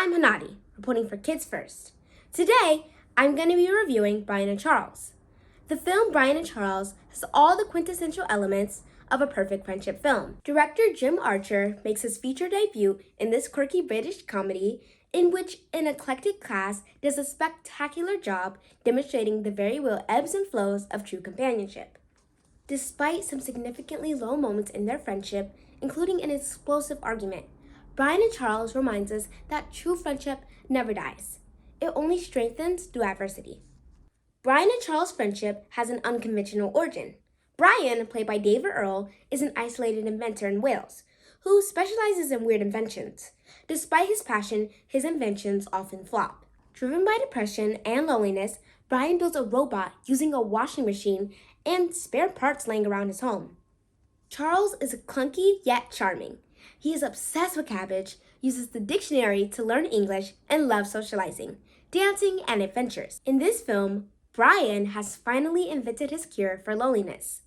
I'm Hanadie, reporting for Kids First. Today, I'm going to be reviewing Brian and Charles. The film Brian and Charles has all the quintessential elements of a perfect friendship film. Director Jim Archer makes his feature debut in this quirky British comedy in which an eclectic cast does a spectacular job demonstrating the very real ebbs and flows of true companionship. Despite some significantly low moments in their friendship, including an explosive argument, Brian and Charles reminds us that true friendship never dies. It only strengthens through adversity. Brian and Charles' friendship has an unconventional origin. Brian, played by Earl, is an isolated inventor in Wales who specializes in weird inventions. Despite his passion, his inventions often flop. Driven by depression and loneliness, Brian builds a robot using a washing machine and spare parts laying around his home. Charles is clunky yet charming. He is obsessed with cabbage, uses the dictionary to learn English, and loves socializing, dancing, and adventures. In this film, Brian has finally invented his cure for loneliness.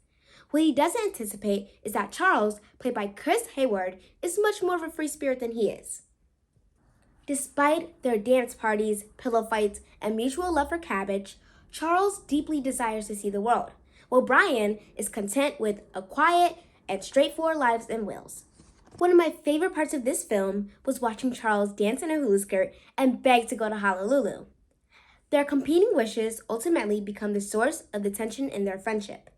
What he doesn't anticipate is that Charles, played by Chris Hayward, is much more of a free spirit than he is. Despite their dance parties, pillow fights, and mutual love for cabbage, Charles deeply desires to see the world, while Brian is content with a quiet and straightforward lives in Wales. One of my favorite parts of this film was watching Charles dance in a hula skirt and beg to go to Honolulu. Their competing wishes ultimately become the source of the tension in their friendship.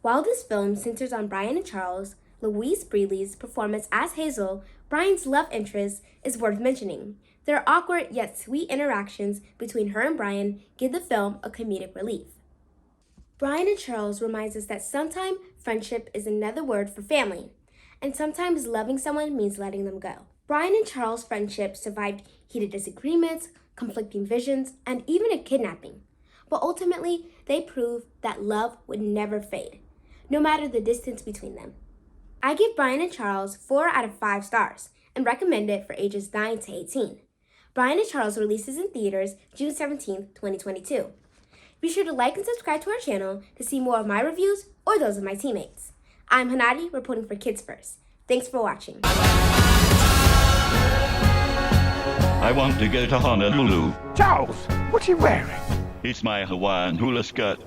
While this film centers on Brian and Charles, Louise Brealey's performance as Hazel, Brian's love interest, is worth mentioning. Their awkward yet sweet interactions between her and Brian give the film a comedic relief. Brian and Charles reminds us that sometimes friendship is another word for family, and sometimes loving someone means letting them go. Brian and Charles' friendship survived heated disagreements, conflicting visions, and even a kidnapping. But ultimately, they proved that love would never fade, no matter the distance between them. I give Brian and Charles 4 out of 5 stars and recommend it for ages 9 to 18. Brian and Charles releases in theaters June 17, 2022. Be sure to like and subscribe to our channel to see more of my reviews or those of my teammates. I'm Hanadie, reporting for Kids First. Thanks for watching. I want to go to Honolulu. Charles, what are you wearing? It's my Hawaiian hula skirt.